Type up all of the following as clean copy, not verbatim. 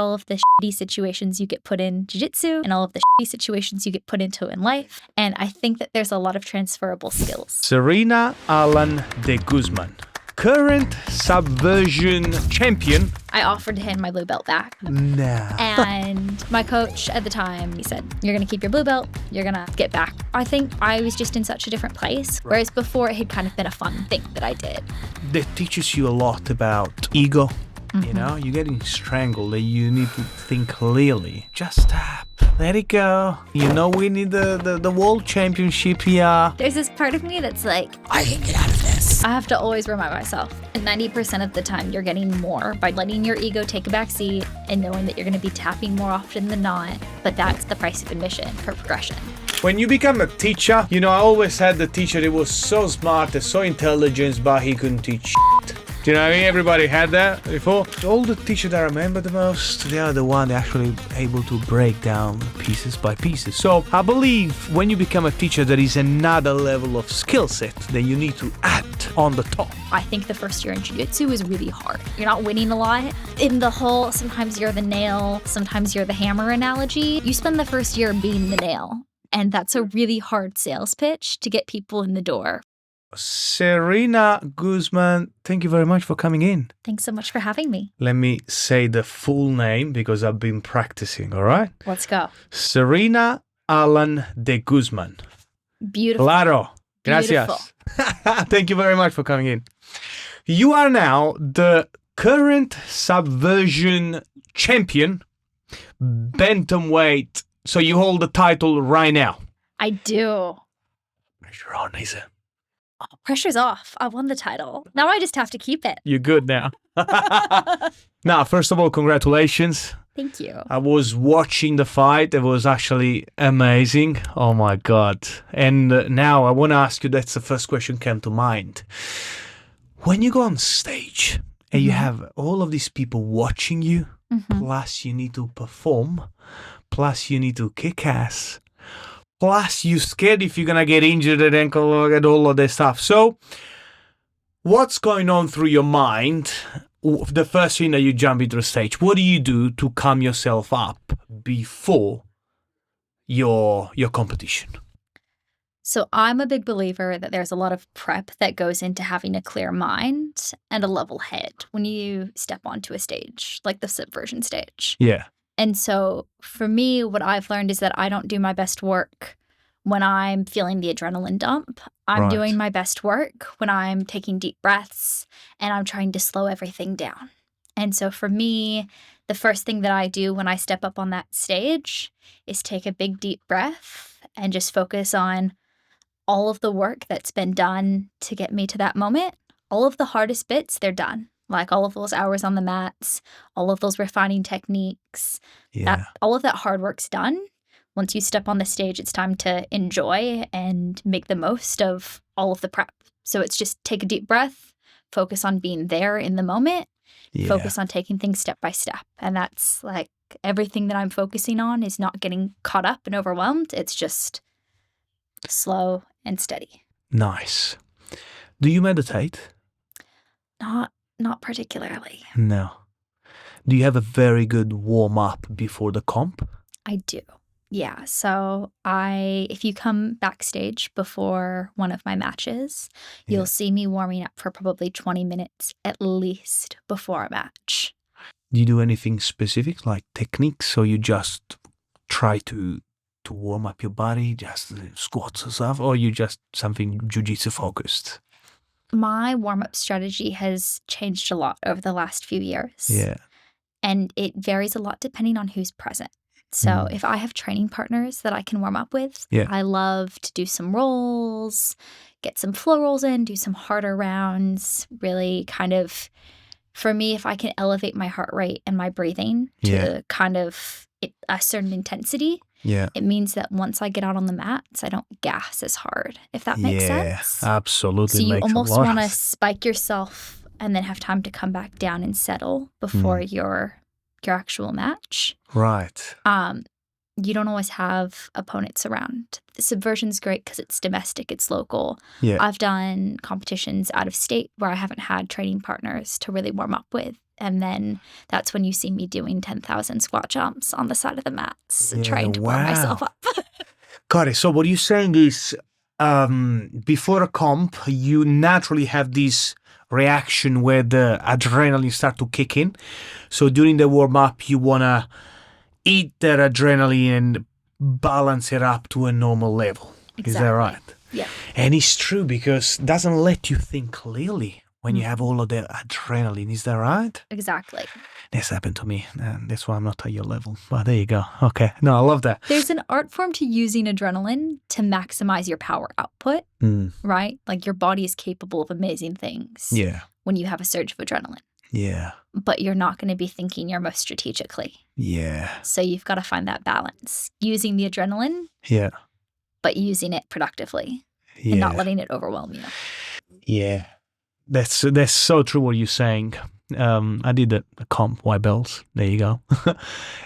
all of the shitty situations you get put in Jiu Jitsu and all of the shitty situations you get put into in life. And I think that there's a lot of transferable skills. Sirena Allen De Guzman, current Subversion champion. I offered to hand my blue belt back. No. And my coach at the time, he said, you're going to keep your blue belt. You're going to get back. I think I was just in such a different place. Whereas before, it had kind of been a fun thing that I did. That teaches you a lot about ego. You know, you're getting strangled and you need to think clearly. Just stop. Let it go. You know we need the world championship here. There's this part of me that's like, I can get out of this. I have to always remind myself. And 90% of the time, you're getting more by letting your ego take a back seat and knowing that you're going to be tapping more often than not. But that's the price of admission for progression. When you become a teacher, you know, I always had the teacher that was so smart and so intelligent, but he couldn't teach shit. Do you know what I mean? Everybody had that before. All the teachers that I remember the most, they are the one that actually able to break down pieces by pieces. So I believe when you become a teacher, there is another level of skill set that you need to add on the top. I think the first year in Jiu Jitsu is really hard. You're not winning a lot. In the whole, sometimes you're the nail, sometimes you're the hammer analogy. You spend the first year being the nail. And that's a really hard sales pitch to get people in the door. Sirena Guzman, thank you very much for coming in. Thanks so much for having me. Let me say the full name because I've been practicing, all right? Let's go. Sirena Allen De Guzman. Beautiful. Claro. Gracias. Beautiful. Thank you very much for coming in. You are now the current Subversion champion, bantamweight. So you hold the title right now. I do. Pressure on, Isa. Oh, pressure's off. I won the title. Now I just have to keep it. You're good now. Now, first of all, congratulations. Thank you. I was watching the fight. It was actually amazing. Oh my God. And now I want to ask you, that's the first question came to mind. When you go on stage and you have all of these people watching you, plus you need to perform, plus you need to kick ass, plus you're scared if you're going to get injured at ankle and all of that stuff. So what's going on through your mind the first thing that you jump into the stage? What do you do to calm yourself up before your competition? So I'm a big believer that there's a lot of prep that goes into having a clear mind and a level head when you step onto a stage, like the Subversion stage. Yeah. And so for me, what I've learned is that I don't do my best work when I'm feeling the adrenaline dump. I'm doing my best work when I'm taking deep breaths and I'm trying to slow everything down. And so for me, the first thing that I do when I step up on that stage is take a big deep breath and just focus on all of the work that's been done to get me to that moment. All of the hardest bits, they're done. Like all of those hours on the mats, all of those refining techniques, all of that hard work's done. Once you step on the stage, it's time to enjoy and make the most of all of the prep. So it's just take a deep breath, focus on being there in the moment, focus on taking things step by step. And that's like everything that I'm focusing on is not getting caught up and overwhelmed. It's just slow and steady. Nice. Do you meditate? Not particularly. No. Do you have a very good warm-up before the comp? I do. Yeah. So if you come backstage before one of my matches, you'll see me warming up for probably 20 minutes at least before a match. Do you do anything specific, like techniques, or you just try to warm up your body, just squats and stuff, or you just something jiu-jitsu focused? My warm-up strategy has changed a lot over the last few years. Yeah. And it varies a lot depending on who's present. So if I have training partners that I can warm up with, I love to do some rolls, get some flow rolls in, do some harder rounds, really kind of, for me, if I can elevate my heart rate and my breathing to kind of a certain intensity, it means that once I get out on the mats, I don't gas as hard, if that makes sense. Absolutely. So you almost want to spike yourself and then have time to come back down and settle before your actual match. Right. You don't always have opponents around. The Subversion's great because it's domestic, it's local. Yeah. I've done competitions out of state where I haven't had training partners to really warm up with. And then that's when you see me doing 10,000 squat jumps on the side of the mats, trying to warm myself up. Got it. So what you're saying is, before a comp, you naturally have this reaction where the adrenaline start to kick in. So during the warm-up, you want to eat that adrenaline and balance it up to a normal level. Exactly. Is that right? Yeah. And it's true because it doesn't let you think clearly when you have all of the adrenaline. Is that right? Exactly. This happened to me, and that's why I'm not at your level. But there you go. Okay. No, I love that. There's an art form to using adrenaline to maximize your power output, right? Like your body is capable of amazing things when you have a surge of adrenaline. Yeah. But you're not going to be thinking your most strategically. Yeah. So you've got to find that balance. Using the adrenaline. Yeah. But using it productively. Yeah. And not letting it overwhelm you. Yeah. That's so true what you're saying. I did a comp white belts. There you go.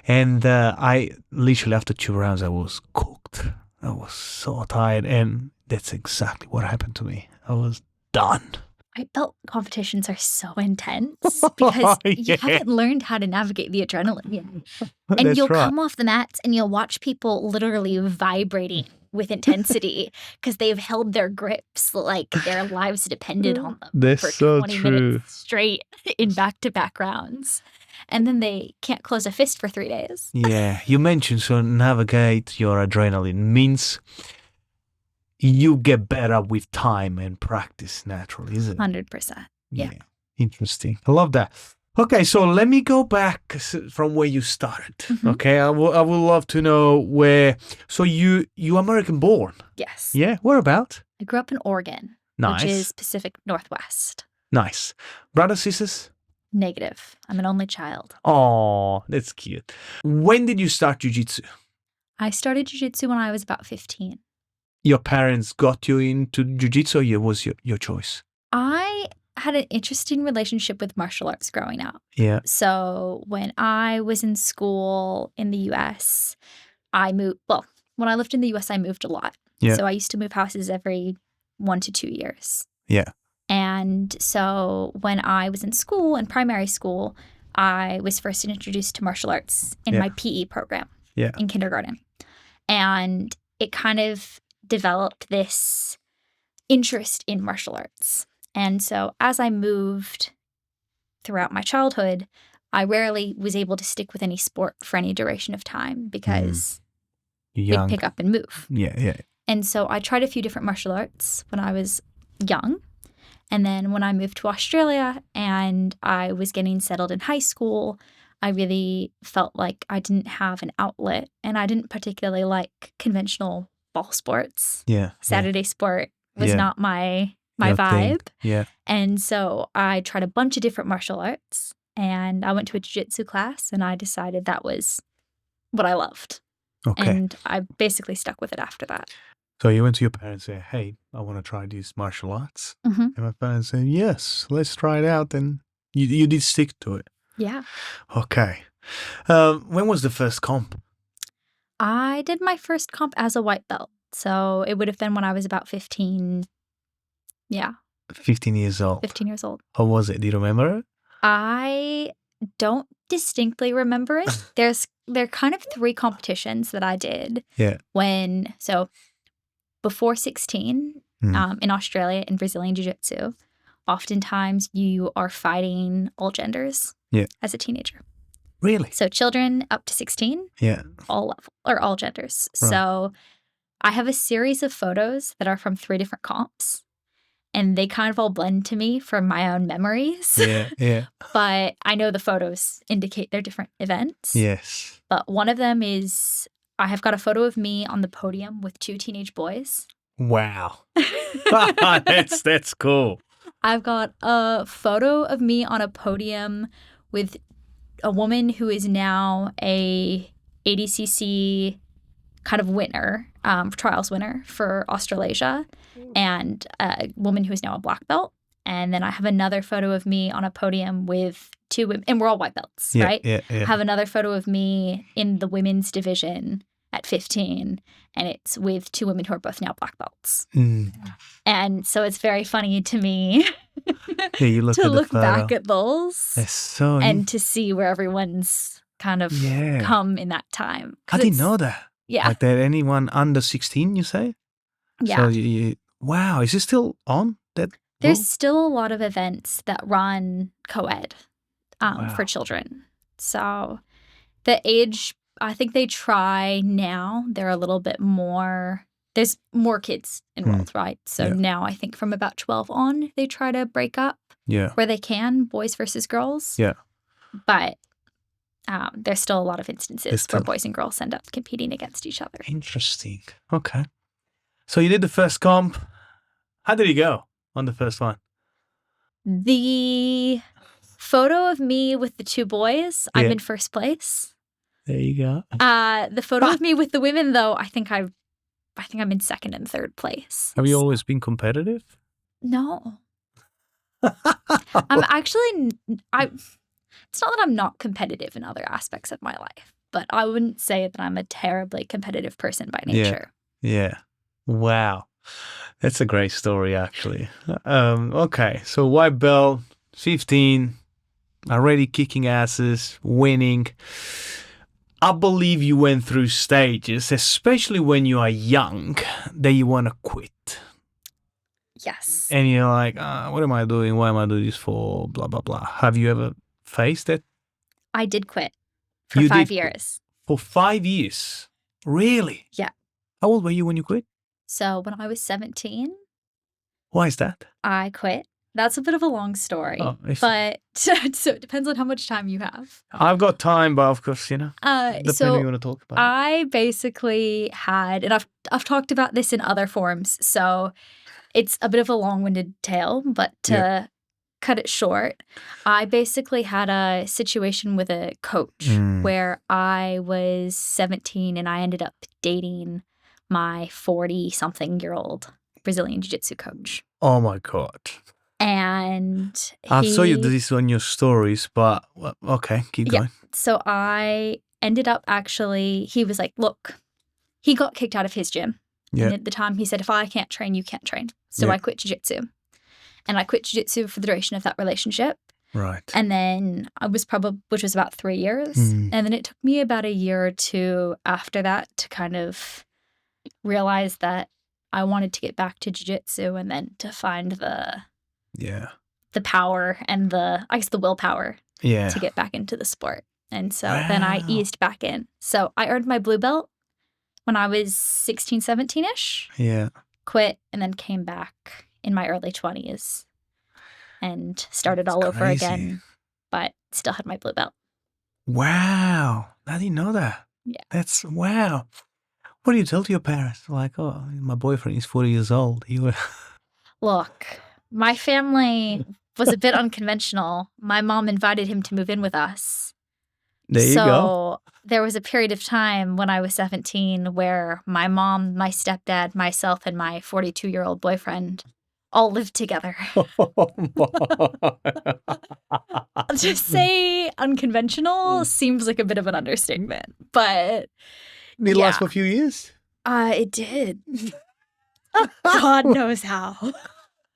And I literally after 2 rounds I was cooked. I was so tired, and that's exactly what happened to me. I was done. White belt competitions are so intense because you haven't learned how to navigate the adrenaline yet. And you'll come off the mats and you'll watch people literally vibrating with intensity because they've held their grips like their lives depended on them for 20 minutes straight in back-to-back rounds. And then they can't close a fist for 3 days. Yeah, you mentioned so navigate your adrenaline means you get better with time and practice naturally, isn't it? 100%. Yeah. Interesting. I love that. Okay, so let me go back from where you started. Mm-hmm. Okay, I would love to know where. So you American born? Yes. Yeah. Whereabout? I grew up in Oregon, which is Pacific Northwest. Nice. Brothers, sisters? Negative. I'm an only child. Oh, that's cute. When did you start Jiu Jitsu? I started Jiu Jitsu when I was about 15. Your parents got you into Jiu Jitsu, or was your choice? I had an interesting relationship with martial arts growing up. Yeah. So when I was in school in the U.S., when I lived in the U.S., I moved a lot. Yeah. So I used to move houses every 1 to 2 years. Yeah. And so when I was in school, in primary school, I was first introduced to martial arts in my PE program in kindergarten. And it kind of developed this interest in martial arts. And so as I moved throughout my childhood, I rarely was able to stick with any sport for any duration of time because we'd pick up and move. Yeah. And so I tried a few different martial arts when I was young. And then when I moved to Australia and I was getting settled in high school, I really felt like I didn't have an outlet, and I didn't particularly like conventional ball sports. Yeah. Saturday sport was not my vibe. Thing. Yeah. And so I tried a bunch of different martial arts, and I went to a jiu-jitsu class, and I decided that was what I loved. Okay. And I basically stuck with it after that. So you went to your parents and said, hey, I want to try these martial arts. Mm-hmm. And my parents said, yes, let's try it out. And you did stick to it. Yeah. Okay. When was the first comp? I did my first comp as a white belt. So it would have been when I was about 15. Yeah. 15 years old. 15 years old. How was it? Do you remember it? I don't distinctly remember it. There are kind of 3 competitions that I did. Yeah. Before 16, in Australia, in Brazilian Jiu-Jitsu, oftentimes you are fighting all genders as a teenager. Really? So children up to 16, all genders. Right. So I have a series of photos that are from 3 different comps, and they kind of all blend to me from my own memories. Yeah. But I know the photos indicate they're different events. Yes. But one of them is, I have got a photo of me on the podium with 2 teenage boys. Wow. That's cool. I've got a photo of me on a podium with a woman who is now a ADCC kind of winner, trials winner for Australasia, and a woman who is now a black belt. And then I have another photo of me on a podium with 2 women, and we're all white belts, right? Yeah. I have another photo of me in the women's division at 15, and it's with 2 women who are both now black belts. And so it's very funny to me Yeah, you look to at look the back photo. at those It's so and to see where everyone's kind of come in that time. I didn't know that. Yeah. Like that anyone under 16, you say? Yeah. So wow, is it still on? There's still a lot of events that run co-ed Wow. for children. So the age, I think they try now. They're a little bit more, there's more kids enrolled, right? So now I think from about 12 on, they try to break up where they can, boys versus girls. Yeah. But there's still a lot of instances where boys and girls end up competing against each other. Interesting. Okay. So you did the first comp. How did it go on the first one? The photo of me with the two boys, I'm in first place. There you go. The photo of me with the women, though, I think I'm in second and third place. Have you always been competitive? No. I'm actually, it's not that I'm not competitive in other aspects of my life, but I wouldn't say that I'm a terribly competitive person by nature. Yeah. Wow. That's a great story, actually. Okay, so white belt, 15, already kicking asses, winning. I believe you went through stages, especially when you are young, that you want to quit. Yes. And you're like, what am I doing? Why am I doing this for? Blah, blah, blah. Have you ever faced it? I did quit for 5 years. For 5 years? Really? Yeah. How old were you when you quit? So when I was 17. Why is that? I quit. That's a bit of a long story, but so it depends on how much time you have. I've got time, but of course, depending so you want to talk about I basically had, and I've talked about this in other forums, so it's a bit of a long-winded tale, but to cut it short, I basically had a situation with a coach where I was 17 and I ended up dating my 40-something-year-old Brazilian Jiu-Jitsu coach. Oh my God. And I saw you do this on your stories, but okay, keep going. So I ended up he was like, look, he got kicked out of his gym. Yeah. And at the time he said, if I can't train, you can't train. So I quit Jiu-Jitsu. And I quit Jiu-Jitsu for the duration of that relationship. Right. And then which was about 3 years. And then it took me about a year or two after that to kind of realize that I wanted to get back to Jiu-Jitsu and then to find the power and the willpower to get back into the sport. And so then I eased back in. So I earned my blue belt when I was 16, 17-ish. Yeah. Quit and then came back in my early 20s and started all over again, but still had my blue belt. Wow. I didn't know that. Yeah. That's wow. What do you tell to your parents? Like, oh, my boyfriend is 40 years old. Look, my family was a bit unconventional. My mom invited him to move in with us. There you go. So there was a period of time when I was 17 where my mom, my stepdad, myself, and my 42-year-old boyfriend all lived together. To say unconventional seems like a bit of an understatement, but did it last for a few years? It did. God knows how.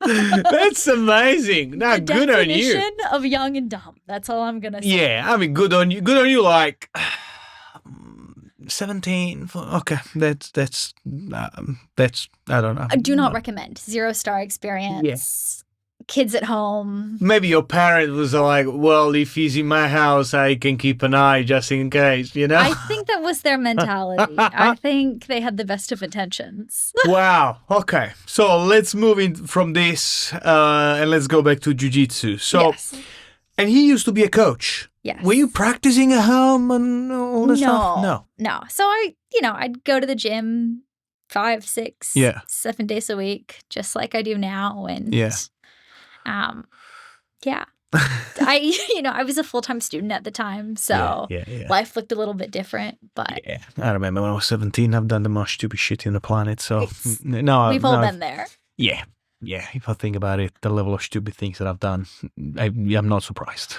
That's amazing. Now, good on you. Definition of young and dumb. That's all I'm gonna say. Yeah, I mean, good on you. Good on you. Like 17. Okay, that's I don't know. I do not recommend. 0-star experience. Yes. Kids at home. Maybe your parent was like, well, if he's in my house, I can keep an eye just in case, you know? I think that was their mentality. I think they had the best of intentions. Wow. Okay. So let's move in from this and let's go back to Jiu-Jitsu. So, and he used to be a coach. Yes. Were you practicing at home and all this stuff? No. So I'd go to the gym 5, 6, 7 days a week, just like I do now. And I was a full-time student at the time, so life looked a little bit different. But I remember when I was 17, I've done the most stupid shit in the planet. So we've all been there. Yeah. If I think about it, the level of stupid things that I've done, I'm not surprised.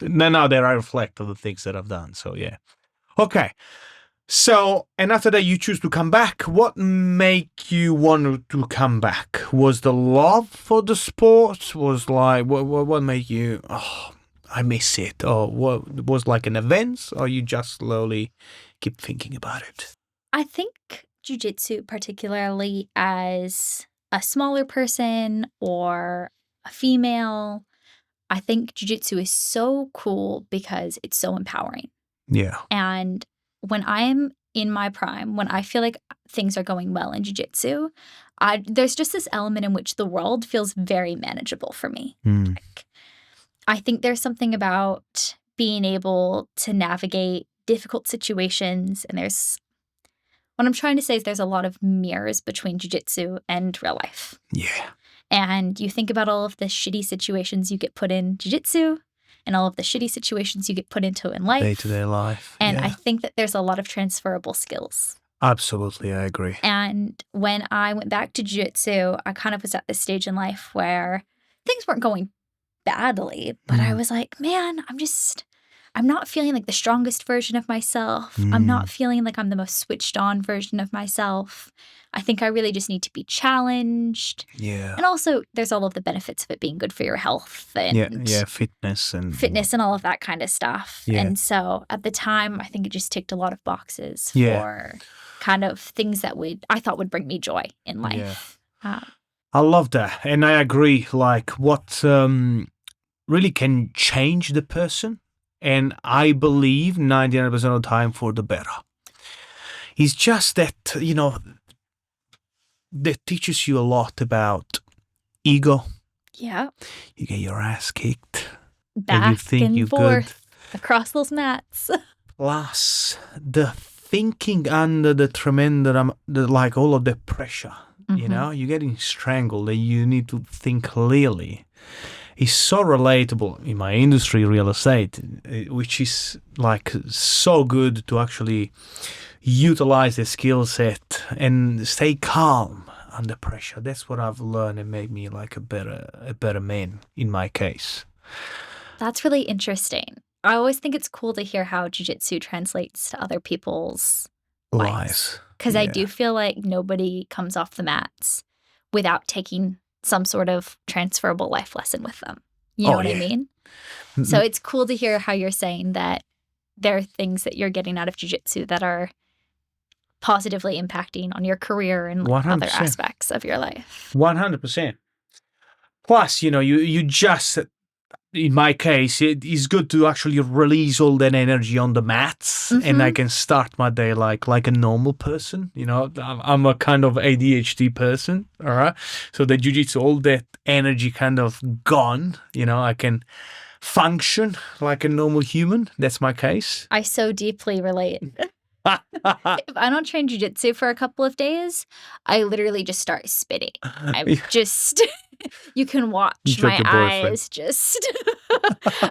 Now that I reflect on the things that I've done. So yeah. Okay. So, and after that, you choose to come back. What made you want to come back? Was the love for the sport? Was like, what made you, oh, I miss it? Or what was like an event? Or you just slowly keep thinking about it? I think jiu-jitsu, particularly as a smaller person or a female, I think jiu-jitsu is so cool because it's so empowering. Yeah. And when I'm in my prime, when I feel like things are going well in jiu-jitsu, there's just this element in which the world feels very manageable for me. Like, I think there's something about being able to navigate difficult situations, and what I'm trying to say is there's a lot of mirrors between jiu-jitsu and real life. Yeah. And you think about all of the shitty situations you get put in jiu-jitsu and all of the shitty situations you get put into in life. Day-to-day life. And I think that there's a lot of transferable skills. Absolutely, I agree. And when I went back to jiu-jitsu, I kind of was at this stage in life where things weren't going badly, but I was like, man, I'm not feeling like the strongest version of myself. I'm not feeling like I'm the most switched on version of myself. I think I really just need to be challenged. Yeah. And also, there's all of the benefits of it being good for your health and fitness and all of that kind of stuff. Yeah. And so at the time, I think it just ticked a lot of boxes Yeah. for kind of things that I thought would bring me joy in life. Yeah. I love that. And I agree, like what really can change the person. And I believe 99% of the time for the better. It's just that, that teaches you a lot about ego. Yeah. You get your ass kicked. Back and you think and you're forth good. Across those mats. Plus, the thinking under the tremendous, like all of the pressure, you're getting strangled and you need to think clearly. It's so relatable in my industry, real estate, which is like so good to actually utilize the skill set and stay calm under pressure. That's what I've learned and made me like a better man in my case. That's really interesting. I always think it's cool to hear how jiu-jitsu translates to other people's lives. Because I do feel like nobody comes off the mats without taking some sort of transferable life lesson with them. You know what I mean? So it's cool to hear how you're saying that there are things that you're getting out of jiu-jitsu that are positively impacting on your career and other aspects of your life. 100%. Plus, you just, in my case, it is good to actually release all that energy on the mats, and I can start my day like a normal person. I'm a kind of ADHD person, all right? So the jiu-jitsu, all that energy kind of gone. I can function like a normal human. That's my case. I so deeply relate. If I don't train jiu-jitsu for a couple of days, I literally just start spitting. You can watch my eyes just.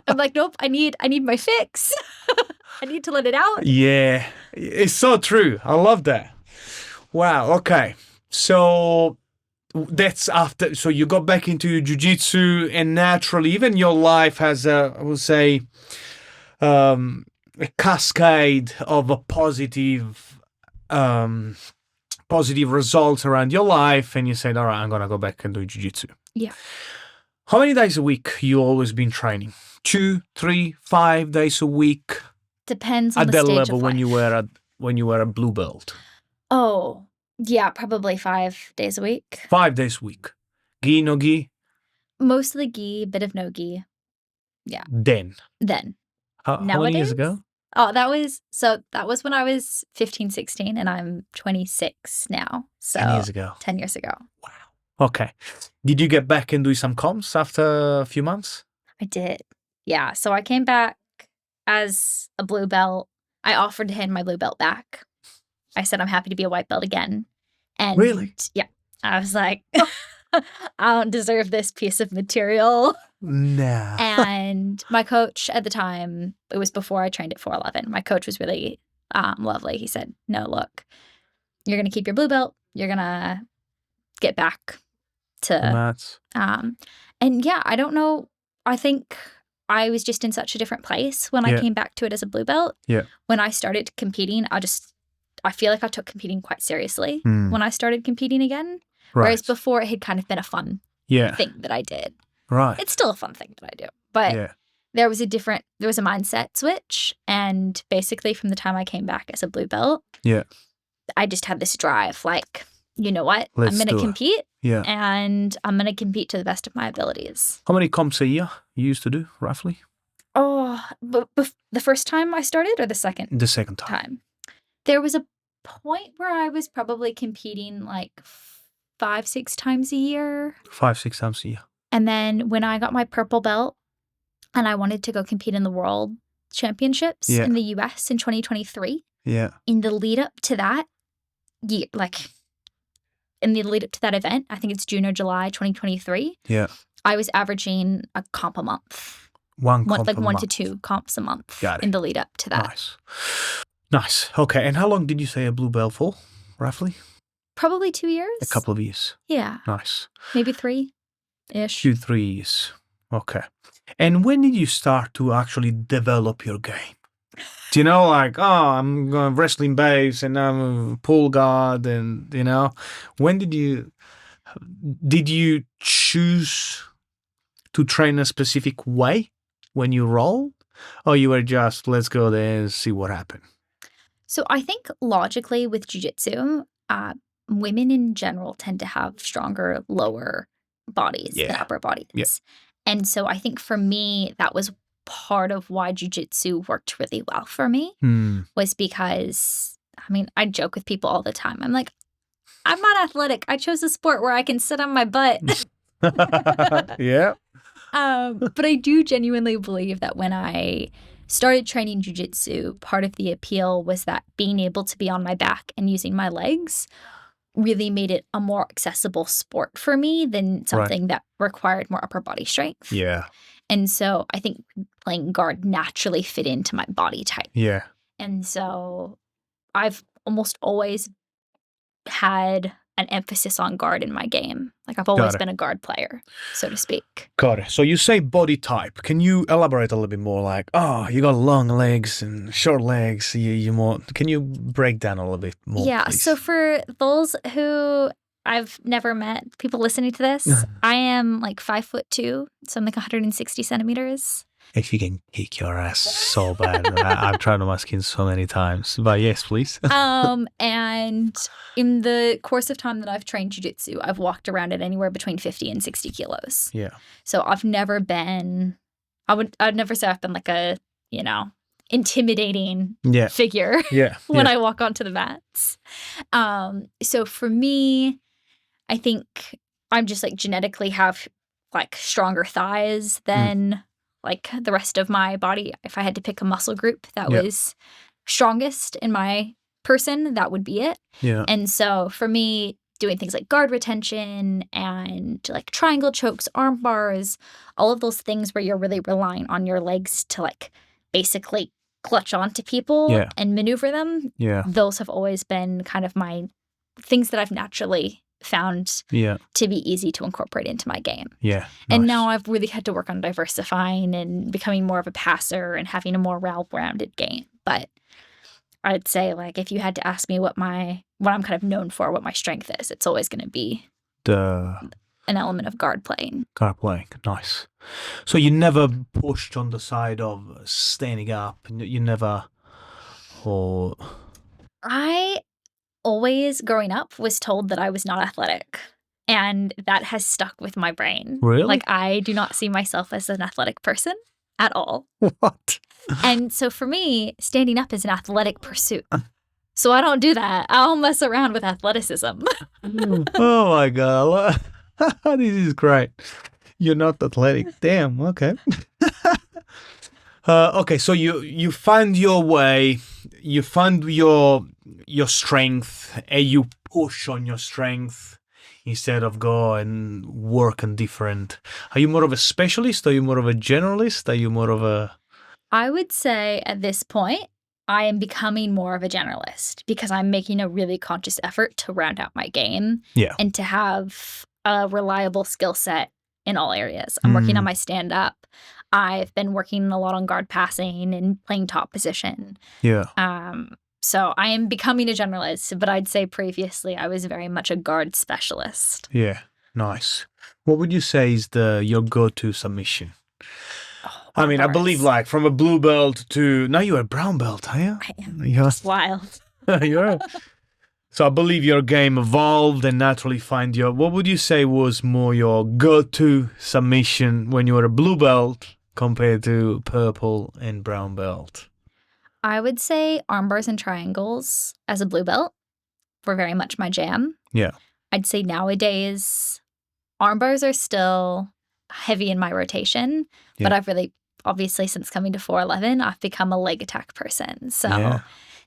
I'm like, nope, I need my fix. I need to let it out. Yeah, it's so true. I love that. Wow. Okay. So that's after. So you got back into jiu-jitsu, and naturally, even your life has I would say, a cascade of a positive results around your life, and you said, all right, I'm gonna go back and do jiu-jitsu. Yeah. How many days a week you always been training? 2, 3, 5 days a week? Depends on at the that stage level of life. when you were a blue belt. Oh, yeah, probably 5 days a week. 5 days a week. Gi, no gi? Mostly gi, bit of no gi. Yeah. Then. How many years ago? Oh, that was when I was 15, 16, and I'm 26 now. So 10 years ago. 10 years ago. Wow. Okay. Did you get back and do some comps after a few months? I did. Yeah. So I came back as a blue belt. I offered to hand my blue belt back. I said I'm happy to be a white belt again. And really? Yeah. I was like, I don't deserve this piece of material. Nah. And my coach at the time, it was before I trained at 411. My coach was really lovely. He said, no, look, you're going to keep your blue belt. You're going to get back to the mats. And yeah, I don't know. I think I was just in such a different place when I came back to it as a blue belt. Yeah. When I started competing, I just I feel like I took competing quite seriously when I started competing again. Right. Whereas before it had kind of been a fun thing that I did. Right. It's still a fun thing that I do. But there was a mindset switch. And basically from the time I came back as a blue belt, I just had this drive like, you know what? I'm going to compete. Yeah. And I'm going to compete to the best of my abilities. How many comps a year you used to do, roughly? Oh, but the first time I started or the second? The second time. There was a point where I was probably competing like 5-6 times a year. 5-6 times a year. And then when I got my purple belt and I wanted to go compete in the world championships in the US in 2023. Yeah. In the lead up to that year, like in the lead up to that event, I think it's June or July 2023. Yeah. I was averaging a comp a month. One comp a month. 1 to 2 comps a month in the lead up to that. Nice. Okay. And how long did you say a blue belt for, roughly? Probably 2 years. A couple of years. Yeah. Nice. Maybe 3-ish. 2-3 years. Okay. And when did you start to actually develop your game? Do you know, like, I'm going wrestling base and I'm a pool guard and, you know, when did you choose to train a specific way when you rolled? Or you were just, let's go there and see what happened? So I think logically with Jiu Jitsu, women in general tend to have stronger lower bodies than upper bodies. Yeah. And so I think for me, that was part of why Jiu Jitsu worked really well for me, was because, I mean, I joke with people all the time. I'm like, I'm not athletic. I chose a sport where I can sit on my butt. Yeah. But I do genuinely believe that when I started training Jiu Jitsu, part of the appeal was that being able to be on my back and using my legs really made it a more accessible sport for me than something that required more upper body strength. Yeah. And so I think playing guard naturally fit into my body type. Yeah. And so I've almost always had an emphasis on guard in my game. Like I've always been a guard player, so to speak. Got it. So you say body type. Can you elaborate a little bit more? Like, you got long legs and short legs. You more. Can you break down a little bit more? Yeah. Please? So for those who I've never met, people listening to this, I am like 5'2", so I'm like 160 centimeters. If you can kick your ass so bad. I've tried on my skin so many times. But yes, please. And in the course of time that I've trained jiu-jitsu, I've walked around at anywhere between 50 and 60 kilos. Yeah. So I've never been, I'd never say I've been like a, intimidating figure when I walk onto the mats. So for me, I think I'm just like genetically have like stronger thighs than like the rest of my body. If I had to pick a muscle group that was strongest in my person, that would be it. Yeah. And so for me, doing things like guard retention and like triangle chokes, arm bars, all of those things where you're really relying on your legs to like basically clutch onto people and maneuver them. Yeah. Those have always been kind of my things that I've naturally found to be easy to incorporate into my game. Yeah. Nice. And now I've really had to work on diversifying and becoming more of a passer and having a more well-rounded game. But I'd say like if you had to ask me what I'm kind of known for, what my strength is, it's always going to be an element of guard playing. Guard playing. Nice. So you never pushed on the side of standing up? You never I always, growing up, was told that I was not athletic. And that has stuck with my brain. Really? Like, I do not see myself as an athletic person at all. What? And so for me, standing up is an athletic pursuit. So I don't do that. I'll mess around with athleticism. Oh, my God. This is great. You're not athletic. Damn, okay. Okay, so you find your way, you find your strength, and you push on your strength instead of go and work on different. Are you more of a specialist? Are you more of a generalist? Are you more of a... I would say at this point, I am becoming more of a generalist because I'm making a really conscious effort to round out my game and to have a reliable skill set in all areas. I'm working on my stand-up. I've been working a lot on guard passing and playing top position. Yeah. So I am becoming a generalist, but I'd say previously I was very much a guard specialist. Yeah, nice. What would you say is your go-to submission? Oh, I mean, I believe like from a blue belt to now you're a brown belt, are you? I am. You're, It's wild. you're. So I believe your game evolved and naturally find your. What would you say was more your go-to submission when you were a blue belt compared to purple and brown belt? I would say arm bars and triangles as a blue belt were very much my jam. Yeah. I'd say nowadays arm bars are still heavy in my rotation, but I've really, obviously since coming to 411, I've become a leg attack person. So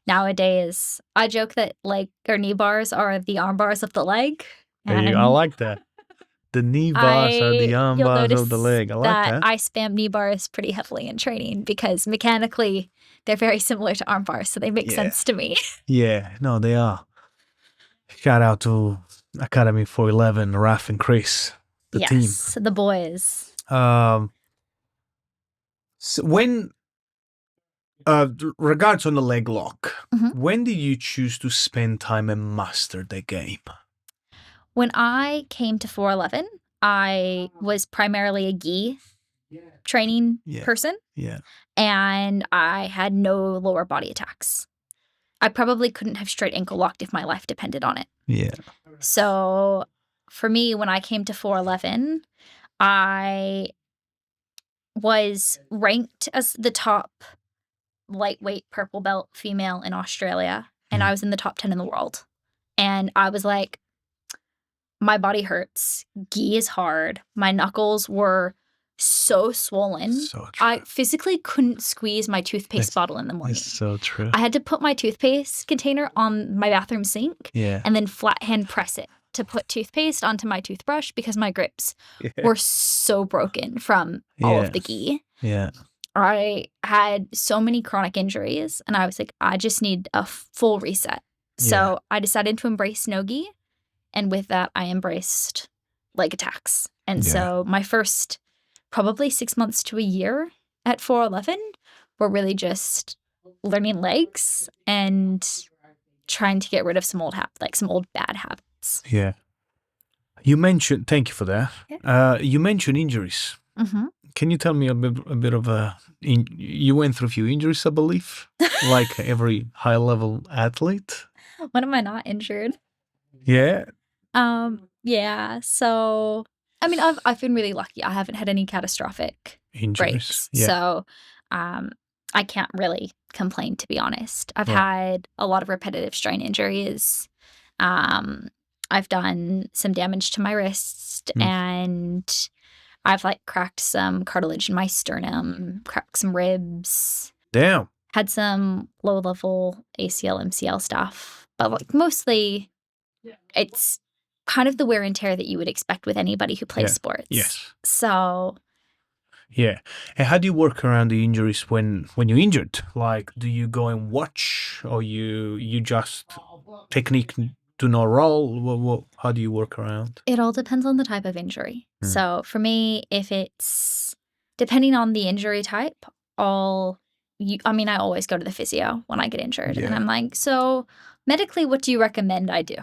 nowadays I joke that leg or knee bars are the arm bars of the leg. I like that. The knee bars are the arm bars of the leg. I like that. I spam knee bars pretty heavily in training because mechanically they're very similar to arm bars, so they make sense to me. Yeah, no, they are. Shout out to Academy 411, Raf and Chris, the team. Yes, the boys. So when, regards on the leg lock, when did you choose to spend time and master the game? When I came to 411, I was primarily a gi training person. Yeah. And I had no lower body attacks. I probably couldn't have straight ankle locked if my life depended on it. Yeah. So for me, when I came to 411, I was ranked as the top lightweight purple belt female in Australia. And I was in the top 10 in the world. And I was like, my body hurts. Gi is hard. My knuckles were so swollen. So true. I physically couldn't squeeze my toothpaste bottle in the morning. It's so true. I had to put my toothpaste container on my bathroom sink and then flat hand press it to put toothpaste onto my toothbrush because my grips were so broken from all of the gi. Yeah. I had so many chronic injuries and I was like, I just need a full reset. So I decided to embrace no gi. And with that, I embraced leg attacks. And so my first probably 6 months to a year at 411 were really just learning legs and trying to get rid of some old bad habits. Yeah. You mentioned, thank you for that. Yeah. You mentioned injuries. Mm-hmm. Can you tell me a bit of you went through a few injuries, I believe, like every high level athlete? When am I not injured? Yeah. Yeah. So, I mean, I've been really lucky. I haven't had any catastrophic injuries. Breaks. Yeah. So, I can't really complain, to be honest. I've had a lot of repetitive strain injuries. I've done some damage to my wrist and I've cracked some cartilage in my sternum, cracked some ribs. Damn. Had some low level ACL, MCL stuff, but mostly it's kind of the wear and tear that you would expect with anybody who plays sports. Yes. So. Yeah. And how do you work around the injuries when you're injured? Like, do you go and watch or you just technique do not roll? How do you work around? It all depends on the type of injury. So for me, if it's depending on the injury type, I always go to the physio when I get injured. And I'm like, so medically, what do you recommend I do?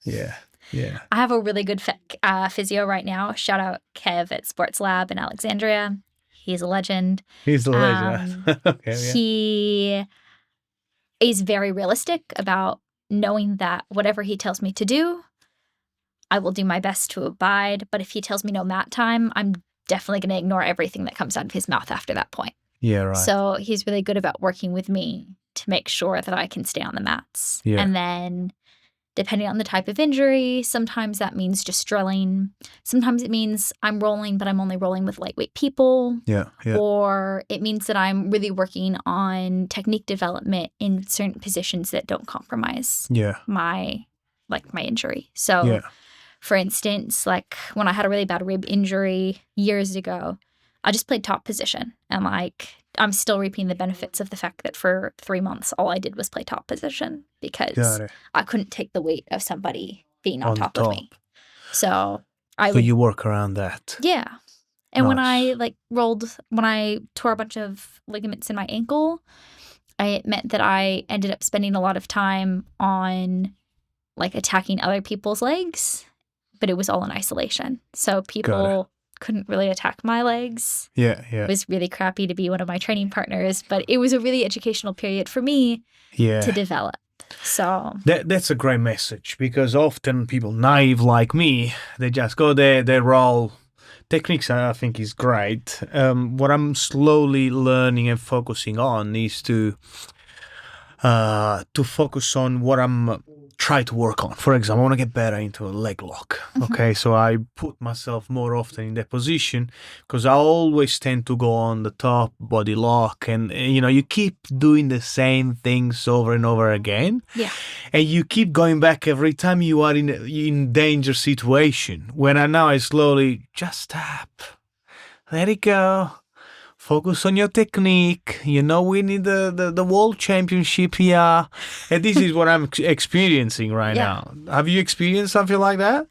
Yeah. Yeah. I have a really good physio right now. Shout out Kev at Sports Lab in Alexandria. He's a legend. He's a legend. Okay, He is very realistic about knowing that whatever he tells me to do, I will do my best to abide. But if he tells me no mat time, I'm definitely going to ignore everything that comes out of his mouth after that point. Yeah, right. So he's really good about working with me to make sure that I can stay on the mats. Yeah. And then depending on the type of injury, sometimes that means just drilling. Sometimes it means I'm rolling, but I'm only rolling with lightweight people. Yeah, yeah. Or it means that I'm really working on technique development in certain positions that don't compromise my injury. So, for instance, when I had a really bad rib injury years ago, I just played top position. And I'm still reaping the benefits of the fact that for 3 months, all I did was play top position because I couldn't take the weight of somebody being on top of me. So you work around that. Yeah. And nice. When I when I tore a bunch of ligaments in my ankle, it meant that I ended up spending a lot of time on like attacking other people's legs, but it was all in isolation. So people couldn't really attack my legs. Yeah. It was really crappy to be one of my training partners, but it was a really educational period for me to develop. So that's a great message, because often people naive like me, they just go there, they roll. Techniques, I think, is great. What I'm slowly learning and focusing on is to focus on what I'm trying to work on. For example, I want to get better into a leg lock. Okay, so I put myself more often in that position, because I always tend to go on the top body lock, and you keep doing the same things over and over again. Yeah. And you keep going back every time you are in danger situation. When I slowly just stop, let it go. Focus on your technique. We need the world championship here. And this is what I'm experiencing right now. Have you experienced something like that?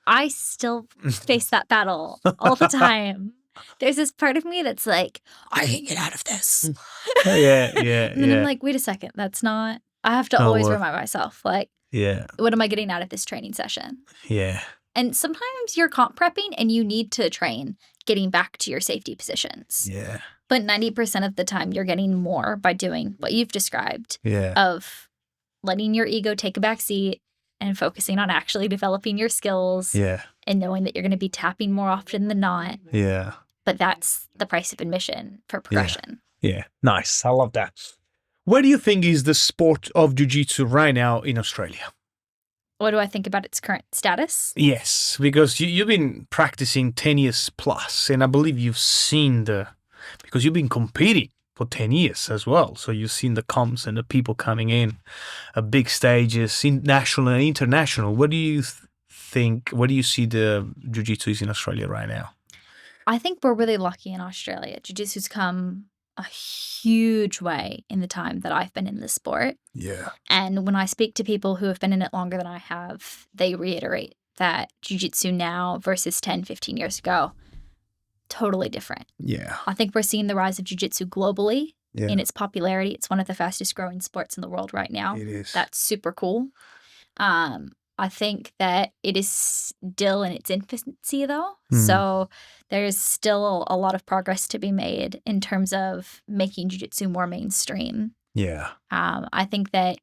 I still face that battle all the time. There's this part of me that's like, I can get out of this. Yeah. And then I'm like, wait a second. That's not, I have to always remind myself, like, what am I getting out of this training session? Yeah. And sometimes you're comp prepping and you need to train getting back to your safety positions. Yeah. But 90% of the time you're getting more by doing what you've described of letting your ego take a back seat and focusing on actually developing your skills and knowing that you're going to be tapping more often than not. Yeah. But that's the price of admission for progression. Yeah. Nice. I love that. Where do you think is the sport of jiu-jitsu right now in Australia? What do I think about its current status? Yes, because you've been practicing 10 years plus, and I believe you've seen because you've been competing for 10 years as well. So you've seen the comps and the people coming in at big stages, national and international. What do you think, where do you see the jiu-jitsu is in Australia right now? I think we're really lucky in Australia. Jiu-jitsu's come a huge way in the time that I've been in this sport. Yeah. And when I speak to people who have been in it longer than I have, they reiterate that jiu-jitsu now versus 10, 15 years ago, totally different. Yeah. I think we're seeing the rise of jiu-jitsu globally in its popularity. It's one of the fastest growing sports in the world right now. It is. That's super cool. I think that it is still in its infancy, though. So there's still a lot of progress to be made in terms of making jiu-jitsu more mainstream. Yeah. I think that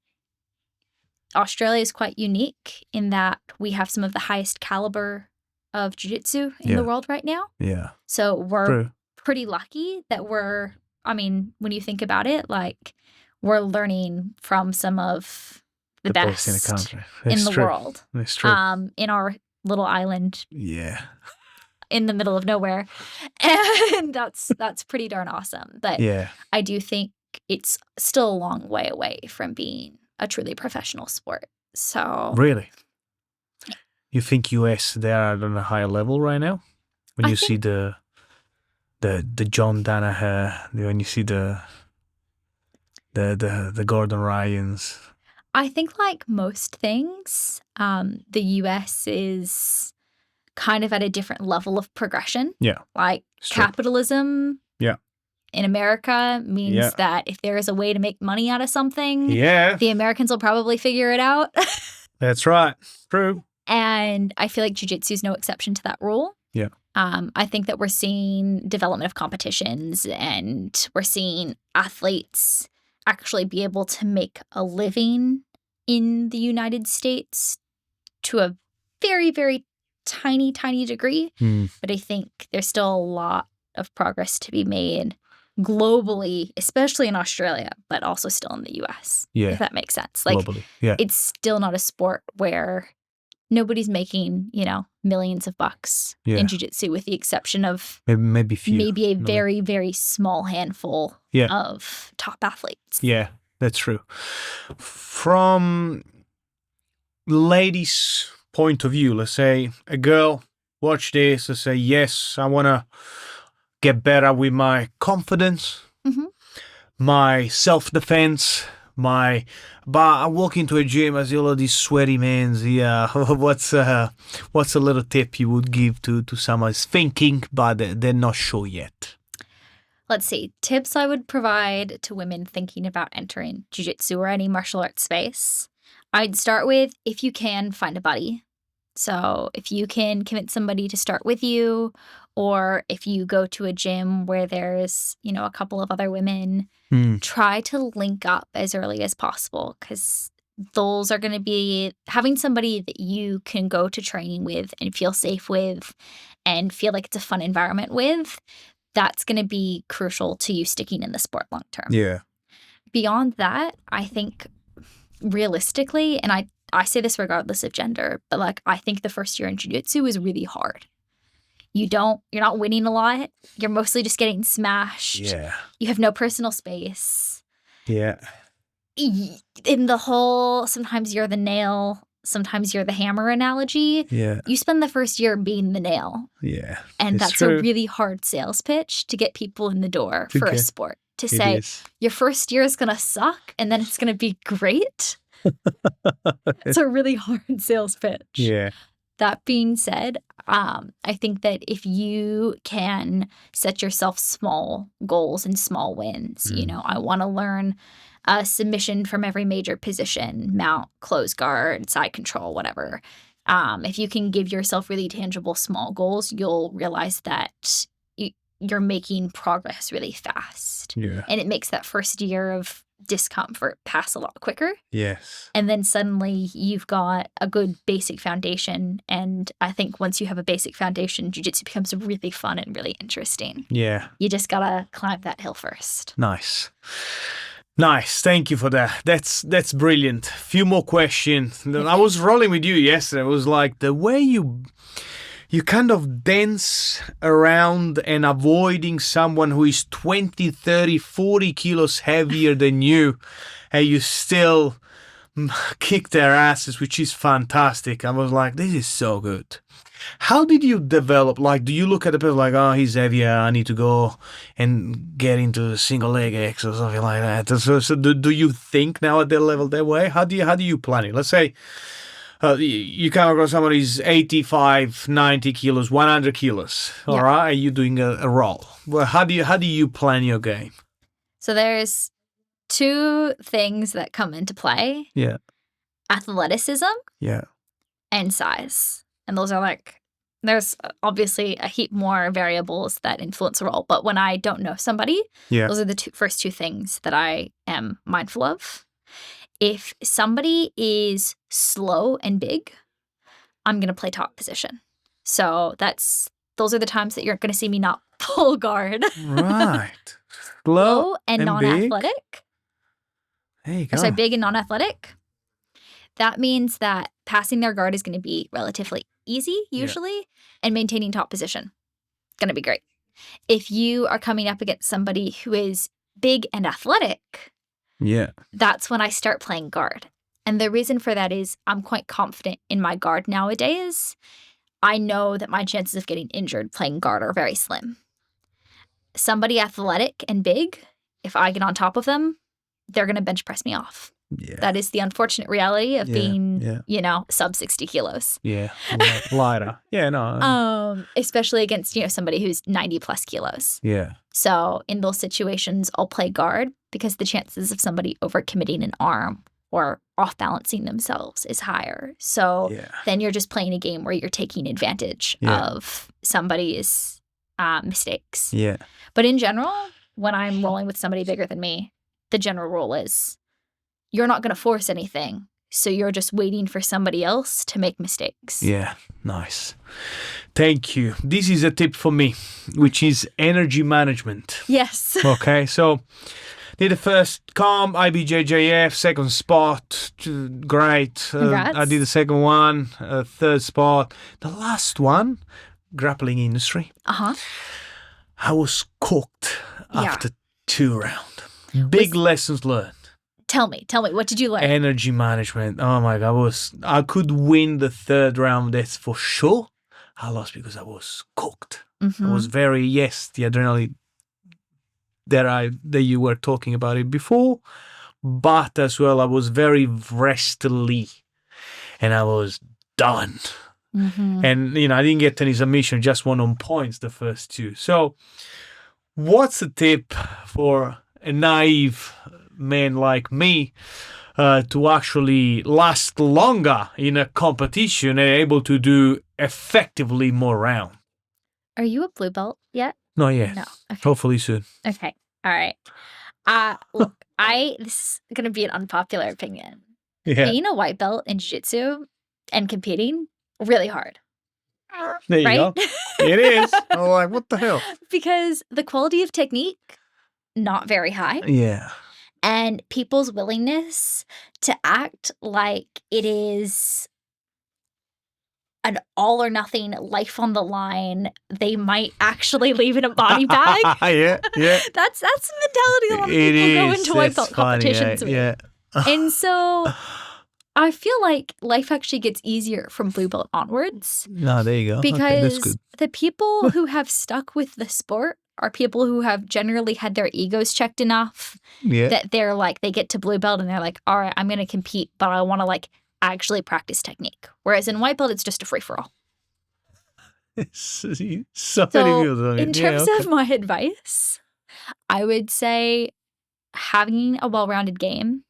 Australia is quite unique in that we have some of the highest caliber of jiu-jitsu in the world right now. Yeah. So we're pretty lucky that when you think about it, like, we're learning from some of the best in the country. In the world. It's true. In our little island. Yeah. In the middle of nowhere. And that's pretty darn awesome. But I do think it's still a long way away from being a truly professional sport. So really? You think US, they are on a higher level right now? When you see the John Danaher, when you see the Gordon Ryans. I think, like most things, the US is kind of at a different level of progression. Yeah. Like capitalism in America means that if there is a way to make money out of something, the Americans will probably figure it out. That's right. True. And I feel like jiu-jitsu is no exception to that rule. Yeah. I think that we're seeing development of competitions, and we're seeing athletes actually be able to make a living in the United States to a very, very tiny, tiny degree. But I think there's still a lot of progress to be made globally, especially in Australia, but also still in the US. Yeah. If that makes sense. Like, globally. It's still not a sport where nobody's making, millions of bucks in jiu-jitsu, with the exception of maybe a very, very small handful of top athletes. Yeah, that's true. From ladies' point of view, let's say a girl watch this and say, yes, I want to get better with my confidence, my self-defense, but I walk into a gym, I see all of these sweaty men. Yeah, what's a little tip you would give to someone who's thinking, but they're not sure yet? Let's see. Tips I would provide to women thinking about entering jiu-jitsu or any martial arts space. I'd start with, if you can, find a buddy. So if you can convince somebody to start with you, or if you go to a gym where there's, a couple of other women, try to link up as early as possible, because those are going to be having somebody that you can go to training with and feel safe with and feel like it's a fun environment with. That's going to be crucial to you sticking in the sport long term. Yeah. Beyond that, I think realistically, and I say this regardless of gender, but like I think the first year in jiu-jitsu is really hard. You're not winning a lot. You're mostly just getting smashed. Yeah. You have no personal space. Yeah. In the whole, sometimes you're the nail, sometimes you're the hammer analogy. Yeah. You spend the first year being the nail. Yeah. And that's true. a really hard sales pitch to get people in the door for a sport. To say, is. Your first year is going to suck and then it's going to be great. It's a really hard sales pitch. Yeah. That being said, I think that if you can set yourself small goals and small wins, I want to learn a submission from every major position, mount, close guard, side control, whatever. If you can give yourself really tangible small goals, you'll realize that you're making progress really fast. Yeah. And it makes that first year of discomfort pass a lot quicker. Yes. And then suddenly you've got a good basic foundation. And I think once you have a basic foundation, jiu-jitsu becomes really fun and really interesting. Yeah. You just gotta climb that hill first. Nice. Thank you for that. That's brilliant. Few more questions. I was rolling with you yesterday. It was like the way you kind of dance around and avoiding someone who is 20, 30, 40 kilos heavier than you, and you still kick their asses, which is fantastic. I was like, this is so good. How did you develop? Like, do you look at the person like, oh, he's heavier, I need to go and get into a single leg X or something like that? So do you think now at that level that way? How do you plan it? Let's say you come across somebody who's 85, 90 kilos, 100 kilos, all right? And you're doing a roll. Well, how do you plan your game? So there's two things that come into play. Yeah. Athleticism. Yeah. And size. And those are there's obviously a heap more variables that influence a role. But when I don't know somebody, those are the first two things that I am mindful of. If somebody is slow and big, I'm going to play top position. So those are the times that you're going to see me not pull guard. Right. Slow and non-athletic. There you go. So big and non-athletic. That means that passing their guard is going to be relatively easy, usually, and maintaining top position. Going to be great. If you are coming up against somebody who is big and athletic, that's when I start playing guard. And the reason for that is I'm quite confident in my guard nowadays. I know that my chances of getting injured playing guard are very slim. Somebody athletic and big, if I get on top of them, they're going to bench press me off. Yeah. That is the unfortunate reality of being, sub 60 kilos. Yeah, lighter. Yeah, no. Especially against, somebody who's 90 plus kilos. Yeah. So in those situations, I'll play guard because the chances of somebody overcommitting an arm or off-balancing themselves is higher. So then you're just playing a game where you're taking advantage of somebody's mistakes. Yeah. But in general, when I'm rolling with somebody bigger than me, the general rule is you're not going to force anything. So you're just waiting for somebody else to make mistakes. Yeah, nice. Thank you. This is a tip for me, which is energy management. Yes. Okay, so did the first comp, IBJJF, second spot, great. I did the second one, third spot. The last one, grappling industry. Uh-huh. I was cooked after 2 rounds. Big lessons learned. Tell me, what did you learn? Energy management. Oh my God, I could win the 3rd round, that's for sure. I lost because I was cooked. I was the adrenaline that you were talking about it before, but as well, I was very restly and I was done. And, I didn't get any submission, just one on points the first 2. So what's a tip for a naive man like me to actually last longer in a competition and able to do effectively more rounds? Are you a blue belt yet? Not yet. No. Okay. Hopefully soon. Okay. All right. Look, this is gonna be an unpopular opinion. Yeah. Being a white belt in jiu-jitsu and competing, really hard. There you right? go. It is. I'm like, what the hell? Because the quality of technique, not very high. Yeah. And people's willingness to act like it is an all or nothing, life on the line. They might actually leave in a body bag. Yeah. That's the mentality a lot of people go into white belt competitions with. Yeah. And so I feel like life actually gets easier from blue belt onwards. No, there you go. Because that's good. the people who have stuck with the sport are people who have generally had their egos checked enough that they're like, they get to blue belt and they're like, all right, I'm going to compete, but I want to like actually practice technique. Whereas in white belt, it's just a free-for-all. So in terms of my advice, I would say having a well-rounded game,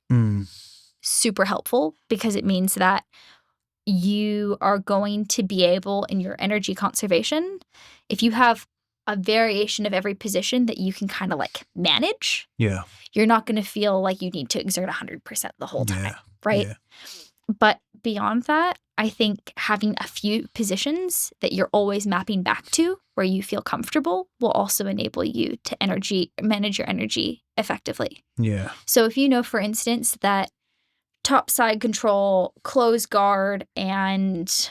super helpful, because it means that you are going to be able, in your energy conservation, if you have a variation of every position that you can kind of like manage, you're not going to feel like you need to exert 100% the whole time, right? But beyond that, I think having a few positions that you're always mapping back to where you feel comfortable will also enable you to manage your energy effectively. Yeah. So if you know, for instance, that top side control, close guard, and